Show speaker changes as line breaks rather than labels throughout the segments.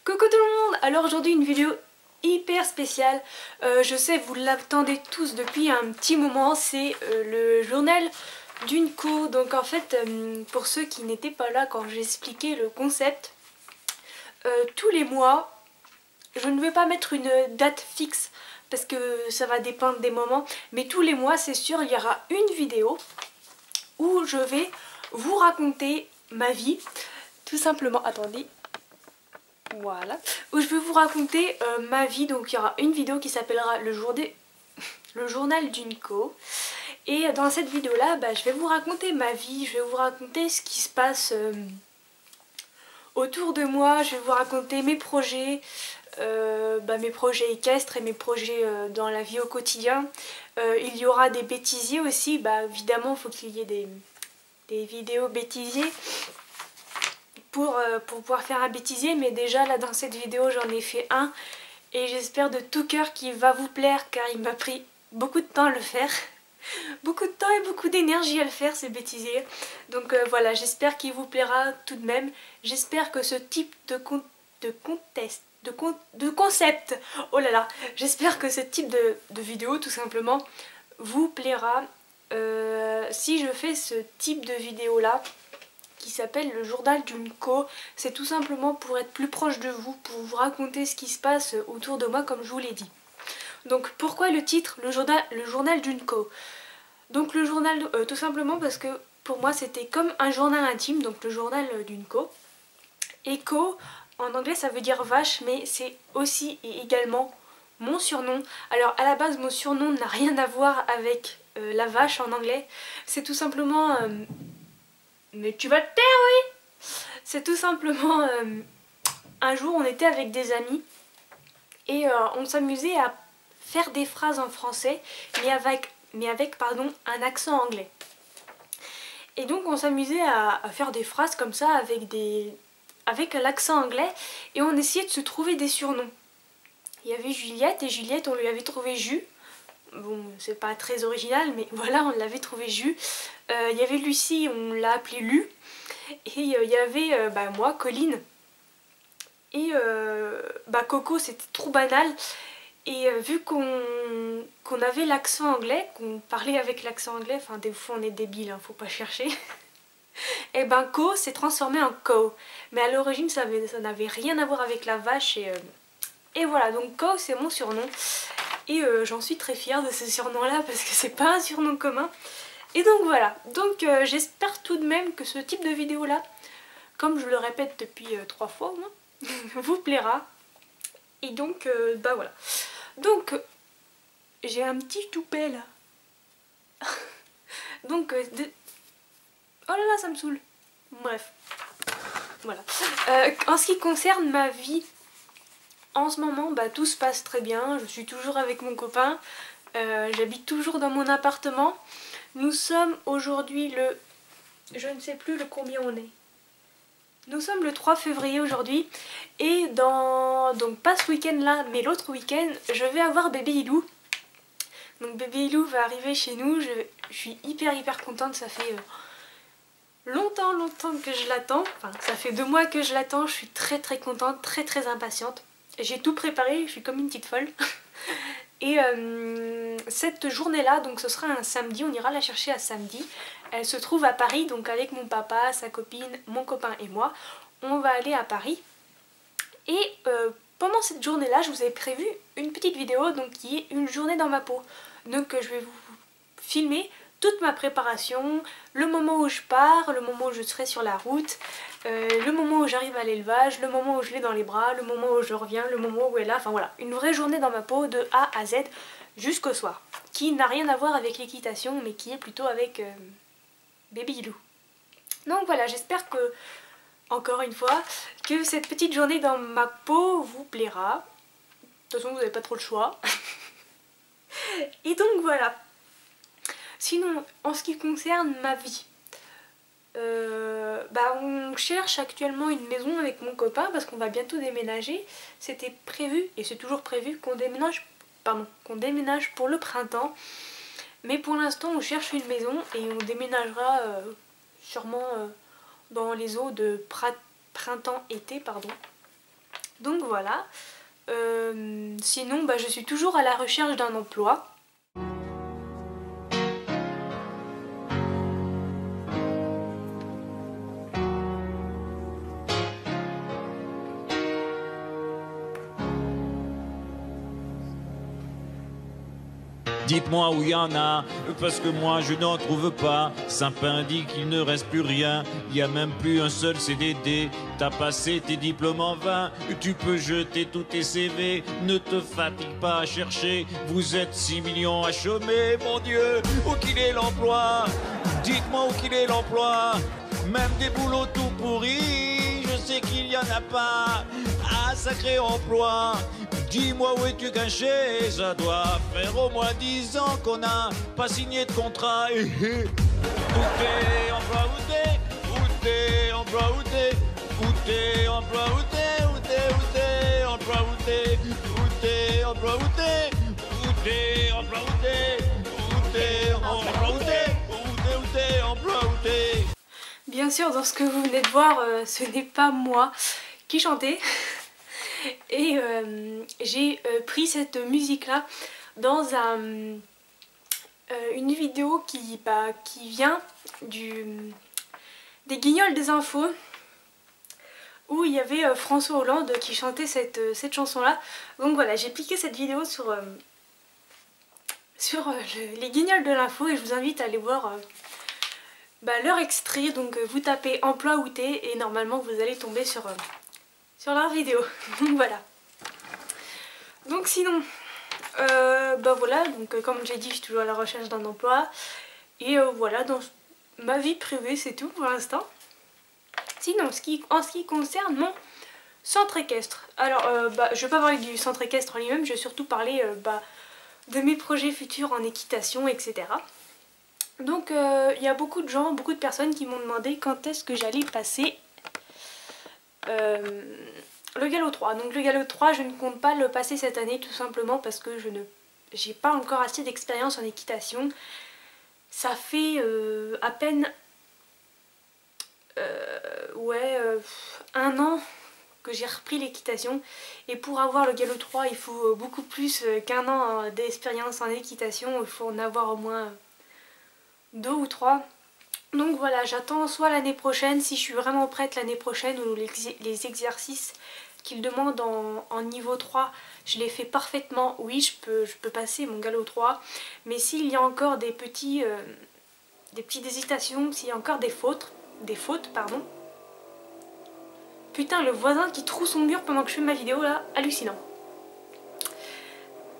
Coucou tout le monde. Alors aujourd'hui une vidéo hyper spéciale. Je sais, vous l'attendez tous depuis un petit moment. C'est le journal d'une co. Donc en fait, pour ceux qui n'étaient pas là quand j'ai expliqué le concept, tous les mois, je ne vais pas mettre une date fixe parce que ça va dépendre des moments, mais tous les mois c'est sûr il y aura une vidéo où je vais vous raconter ma vie, tout simplement. Attendez. Voilà, où je vais vous raconter ma vie. Donc il y aura une vidéo qui s'appellera le journal d'une co. Et dans cette vidéo là, je vais vous raconter ma vie, je vais vous raconter ce qui se passe autour de moi, je vais vous raconter mes projets équestres et mes projets dans la vie au quotidien. Il y aura des bêtisiers aussi, évidemment il faut qu'il y ait des vidéos bêtisiers. Pour pouvoir faire un bêtisier, mais déjà là dans cette vidéo j'en ai fait un et j'espère de tout cœur qu'il va vous plaire car il m'a pris beaucoup de temps à le faire, beaucoup de temps et beaucoup d'énergie à le faire, ces bêtisiers. Donc voilà, j'espère qu'il vous plaira tout de même. J'espère que ce type de concept, oh là là, j'espère que ce type de vidéo tout simplement vous plaira. Si je fais ce type de vidéo là qui s'appelle le journal d'une co, c'est tout simplement pour être plus proche de vous, pour vous raconter ce qui se passe autour de moi comme je vous l'ai dit. Donc pourquoi le titre, le journal d'une co? Donc le journal, tout simplement parce que pour moi c'était comme un journal intime, donc le journal d'une co. Et co, en anglais ça veut dire vache, mais c'est aussi et également mon surnom. Alors à la base mon surnom n'a rien à voir avec la vache en anglais, c'est tout simplement... Mais tu vas te taire, oui. C'est tout simplement un jour on était avec des amis et on s'amusait à faire des phrases en français mais avec un accent anglais. Et donc on s'amusait à faire des phrases comme ça avec l'accent anglais et on essayait de se trouver des surnoms. Il y avait Juliette et Juliette on lui avait trouvé Jus. Bon, c'est pas très original, mais voilà, on l'avait trouvé Jus. Il y avait Lucie, on l'a appelée Lu. Et il y avait moi, Colline. Et Coco, c'était trop banal. Et vu qu'on avait l'accent anglais, qu'on parlait avec l'accent anglais, enfin des fois on est débile, hein, faut pas chercher. Et Co s'est transformé en Co. Mais à l'origine ça n'avait rien à voir avec la vache. Et voilà, donc Co c'est mon surnom. Et j'en suis très fière de ce surnom là parce que c'est pas un surnom commun. Et donc voilà, donc j'espère tout de même que ce type de vidéo là, comme je le répète depuis 3 fois au moins, vous plaira. Et donc voilà. Donc j'ai un petit toupet là. Donc oh là là, ça me saoule. Bref. Voilà. En ce qui concerne ma vie, en ce moment tout se passe très bien. Je suis toujours avec mon copain. J'habite toujours dans mon appartement. Nous sommes aujourd'hui je ne sais plus le combien on est. Nous sommes le 3 février aujourd'hui. Et donc pas ce week-end là, mais l'autre week-end, je vais avoir bébé Ilou. Donc bébé Ilou va arriver chez nous. Je suis hyper contente. Ça fait longtemps que je l'attends. Enfin, ça fait 2 mois que je l'attends. Je suis très contente, très impatiente. J'ai tout préparé, je suis comme une petite folle. Et cette journée-là, donc ce sera un samedi, on ira la chercher à samedi. Elle se trouve à Paris, donc avec mon papa, sa copine, mon copain et moi, on va aller à Paris. Et pendant cette journée-là, je vous avais prévu une petite vidéo donc qui est une journée dans ma peau. Donc je vais vous filmer toute ma préparation, le moment où je pars, le moment où je serai sur la route, le moment où j'arrive à l'élevage, le moment où je l'ai dans les bras, le moment où je reviens, le moment où elle est là, enfin voilà, une vraie journée dans ma peau de A à Z jusqu'au soir, qui n'a rien à voir avec l'équitation mais qui est plutôt avec bébé Ilou. Donc voilà, j'espère que, encore une fois, que cette petite journée dans ma peau vous plaira. De toute façon vous n'avez pas trop le choix. Et donc voilà. Sinon, en ce qui concerne ma vie, on cherche actuellement une maison avec mon copain parce qu'on va bientôt déménager. C'était prévu, et c'est toujours prévu, qu'on déménage pour le printemps. Mais pour l'instant, on cherche une maison et on déménagera sûrement dans les eaux de printemps-été, pardon. Donc voilà. Sinon je suis toujours à la recherche d'un emploi.
Dites-moi où il y en a, parce que moi je n'en trouve pas. Sapin dit qu'il ne reste plus rien, il n'y a même plus un seul CDD. T'as passé tes diplômes en vain, tu peux jeter tous tes CV. Ne te fatigue pas à chercher, vous êtes 6 millions à chômer. Mon Dieu, où qu'il est l'emploi? Dites-moi où qu'il est l'emploi? Même des boulots tout pourris, je sais qu'il n'y en a pas. Ah, sacré emploi, dis-moi où es-tu caché? Ça doit faire au moins 10 ans qu'on n'a pas signé de contrat. Où t'es, emploi, où t'es? Où t'es, emploi, où t'es? Où t'es, emploi, où t'es? Où t'es, emploi, où t'es? Où t'es, emploi, où t'es? Où t'es, emploi, où t'es? Où t'es, emploi, où t'es? Où t'es, emploi, où t'es?
Bien sûr, dans ce que vous venez de voir, ce n'est pas moi qui chantais. Et j'ai pris cette musique là dans une vidéo qui vient des Guignols des infos, où il y avait François Hollande qui chantait cette chanson là. Donc voilà, j'ai piqué cette vidéo sur les Guignols de l'info et je vous invite à aller voir leur extrait. Donc vous tapez emploi où t'es et normalement vous allez tomber sur leur vidéo. Donc voilà. Donc sinon, voilà, donc comme j'ai dit, je suis toujours à la recherche d'un emploi. Et voilà, dans ma vie privée, c'est tout pour l'instant. Sinon, en ce qui concerne mon centre équestre. Alors, je vais pas parler du centre équestre en lui-même, je vais surtout parler de mes projets futurs en équitation, etc. Donc, il y a beaucoup de personnes qui m'ont demandé quand est-ce que j'allais passer le galop 3. Donc le galop 3, je ne compte pas le passer cette année tout simplement parce que j'ai pas encore assez d'expérience en équitation. Ça fait à peine un an que j'ai repris l'équitation et pour avoir le galop 3 il faut beaucoup plus qu'un an d'expérience en équitation. Il faut en avoir au moins 2 ou 3. Donc voilà, j'attends soit l'année prochaine, si je suis vraiment prête l'année prochaine, où les exercices qu'ils demandent en niveau 3, je les fais parfaitement. Oui, je peux passer mon galop 3, mais s'il y a encore des petites hésitations, s'il y a encore des fautes, pardon. Putain, le voisin qui troue son mur pendant que je fais ma vidéo là, hallucinant.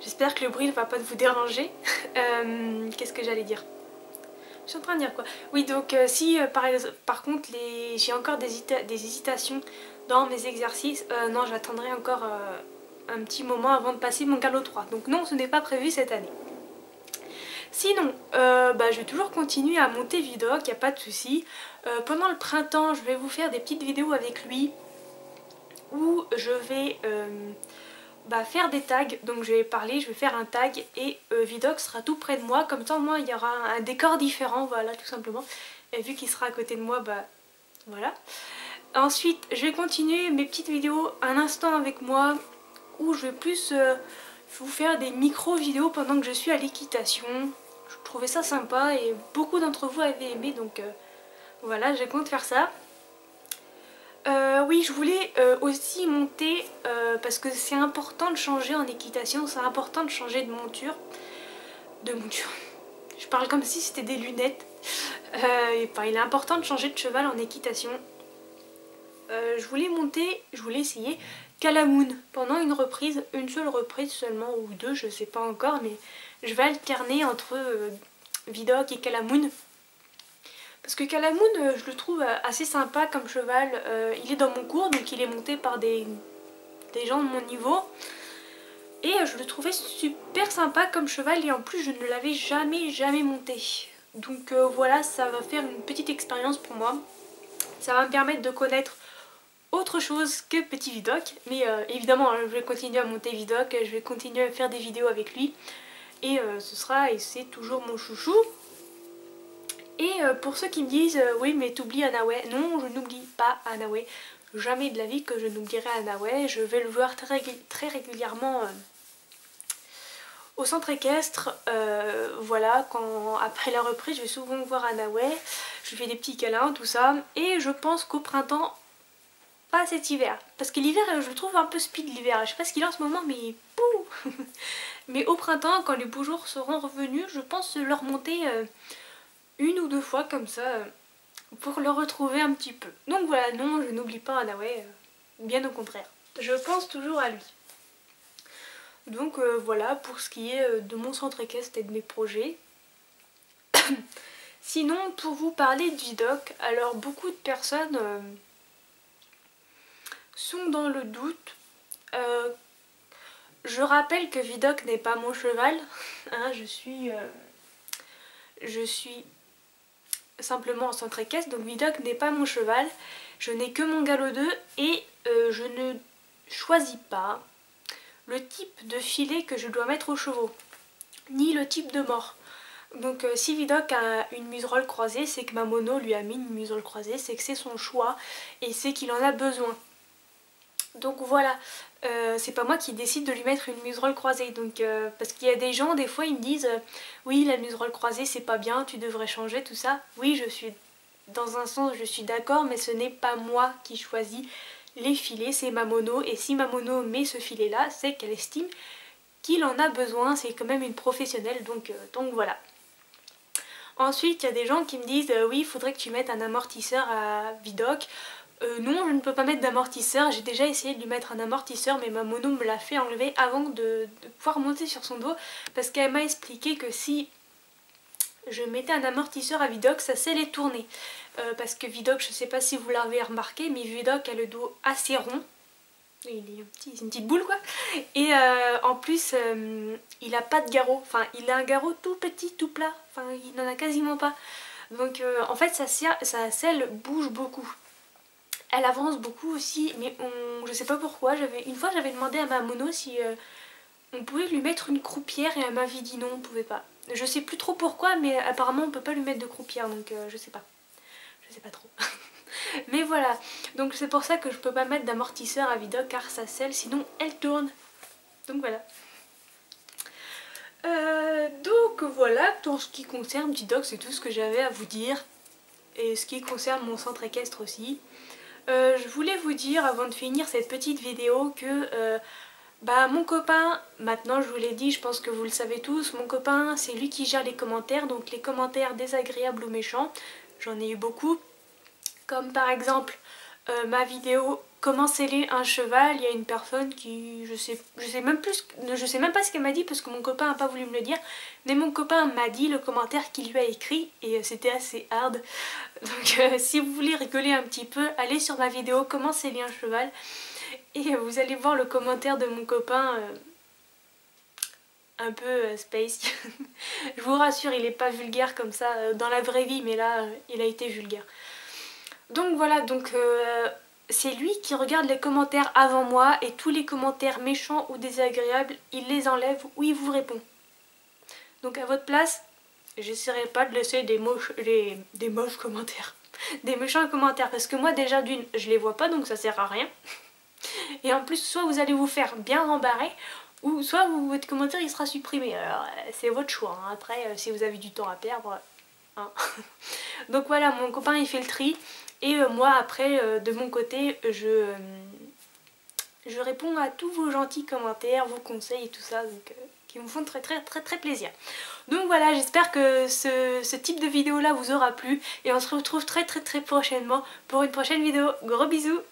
J'espère que le bruit ne va pas vous déranger. Qu'est-ce que j'allais dire ? Je suis en train de dire quoi? Oui, donc si par contre j'ai encore des hésitations dans mes exercices, non, j'attendrai encore un petit moment avant de passer mon galop 3. Donc non, ce n'est pas prévu cette année. Sinon, je vais toujours continuer à monter Vidoc, il n'y a pas de souci. Pendant le printemps, je vais vous faire des petites vidéos avec lui où je vais faire des tags. Donc je vais faire un tag et Vidoc sera tout près de moi. Comme ça, au moins, il y aura un décor différent, voilà, tout simplement. Et vu qu'il sera à côté de moi, voilà. Ensuite, je vais continuer mes petites vidéos un instant avec moi où je vais plus vous faire des micro-vidéos pendant que je suis à l'équitation. Je trouvais ça sympa et beaucoup d'entre vous avaient aimé, donc voilà, je compte faire ça. Oui, je voulais aussi monter, parce que c'est important de changer en équitation, c'est important de changer de monture. Je parle comme si c'était des lunettes. Il est important de changer de cheval en équitation. Je voulais essayer Calamoon pendant une seule reprise seulement, ou deux, je sais pas encore, mais je vais alterner entre Vidoc et Calamoon. Parce que Calamoon, je le trouve assez sympa comme cheval. Il est dans mon cours, donc il est monté par des gens de mon niveau. Et je le trouvais super sympa comme cheval, et en plus je ne l'avais jamais monté. Donc voilà, ça va faire une petite expérience pour moi. Ça va me permettre de connaître autre chose que petit Vidoc. Mais évidemment, je vais continuer à monter Vidoc, je vais continuer à faire des vidéos avec lui. Et c'est toujours mon chouchou. Et pour ceux qui me disent oui mais t'oublies Anaway, non, je n'oublie pas Anaway, jamais de la vie que je n'oublierai Anaway. Je vais le voir très régulièrement au centre équestre. Voilà, après la reprise, je vais souvent voir Anaway. Je lui fais des petits câlins, tout ça. Et je pense qu'au printemps, pas cet hiver. Parce que l'hiver, je le trouve un peu speed l'hiver. Je sais pas ce qu'il a en ce moment, mais pouh. Mais au printemps, quand les beaux jours seront revenus, je pense leur monter une ou deux fois comme ça pour le retrouver un petit peu. Donc voilà, non, je n'oublie pas Anaway, bien au contraire. Je pense toujours à lui. Donc voilà pour ce qui est de mon centre équestre et de mes projets. Sinon, pour vous parler de Vidocq, alors beaucoup de personnes sont dans le doute. Je rappelle que Vidocq n'est pas mon cheval, hein, je suis simplement en centre équestre, donc Vidocq n'est pas mon cheval, je n'ai que mon galop 2 et je ne choisis pas le type de filet que je dois mettre aux chevaux, ni le type de mort. Donc si Vidocq a une muserolle croisée, c'est que ma mono lui a mis une muserolle croisée, c'est que c'est son choix et c'est qu'il en a besoin. Donc voilà, c'est pas moi qui décide de lui mettre une muserolle croisée. Donc, parce qu'il y a des gens, des fois ils me disent oui, la muserolle croisée c'est pas bien, tu devrais changer tout ça. Oui, je suis dans un sens, je suis d'accord, mais ce n'est pas moi qui choisis les filets, c'est ma mono. Et si ma mono met ce filet là, c'est qu'elle estime qu'il en a besoin, c'est quand même une professionnelle, donc voilà. Ensuite, il y a des gens qui me disent oui, il faudrait que tu mettes un amortisseur à Vidocq. Non, je ne peux pas mettre d'amortisseur, j'ai déjà essayé de lui mettre un amortisseur mais ma mono me l'a fait enlever avant de pouvoir monter sur son dos parce qu'elle m'a expliqué que si je mettais un amortisseur à Vidocq, ça sait les tourner. Parce que Vidocq, je ne sais pas si vous l'avez remarqué, mais Vidocq a le dos assez rond. Il est une petite boule quoi. Et en plus, il n'a pas de garrot. Enfin, il a un garrot tout petit, tout plat. Enfin, il n'en a quasiment pas. Donc en fait, sa selle bouge beaucoup. Elle avance beaucoup aussi, mais je sais pas pourquoi. Une fois, j'avais demandé à ma mono si on pouvait lui mettre une croupière et elle m'avait dit non, on pouvait pas. Je sais plus trop pourquoi, mais apparemment on peut pas lui mettre de croupière, donc je sais pas. Je sais pas trop. Mais voilà, donc c'est pour ça que je peux pas mettre d'amortisseur à Vidocq car ça selle, sinon elle tourne. Donc voilà. Donc voilà, pour ce qui concerne Vidocq, c'est tout ce que j'avais à vous dire. Et ce qui concerne mon centre équestre aussi. Je voulais vous dire avant de finir cette petite vidéo que mon copain, maintenant je vous l'ai dit, je pense que vous le savez tous, mon copain c'est lui qui gère les commentaires, donc les commentaires désagréables ou méchants, j'en ai eu beaucoup, comme par exemple ma vidéo comment sceller un cheval, il y a une personne qui, je sais même pas ce qu'elle m'a dit parce que mon copain n'a pas voulu me le dire, mais mon copain m'a dit le commentaire qu'il lui a écrit et c'était assez hard. Donc si vous voulez rigoler un petit peu, allez sur ma vidéo comment sceller un cheval et vous allez voir le commentaire de mon copain un peu space. Je vous rassure, il est pas vulgaire comme ça dans la vraie vie, mais là il a été vulgaire. Donc voilà, donc c'est lui qui regarde les commentaires avant moi et tous les commentaires méchants ou désagréables, il les enlève ou il vous répond. Donc à votre place, j'essaierai pas de laisser des moches commentaires, des méchants commentaires, parce que moi déjà d'une, je les vois pas donc ça sert à rien. Et en plus, soit vous allez vous faire bien rembarrer, ou soit votre commentaire il sera supprimé. Alors c'est votre choix, hein. Après si vous avez du temps à perdre, hein. Donc voilà, mon copain il fait le tri. Et moi après, de mon côté, je réponds à tous vos gentils commentaires, vos conseils et tout ça, donc, qui me font très plaisir. Donc voilà, j'espère que ce type de vidéo là vous aura plu et on se retrouve très prochainement pour une prochaine vidéo. Gros bisous!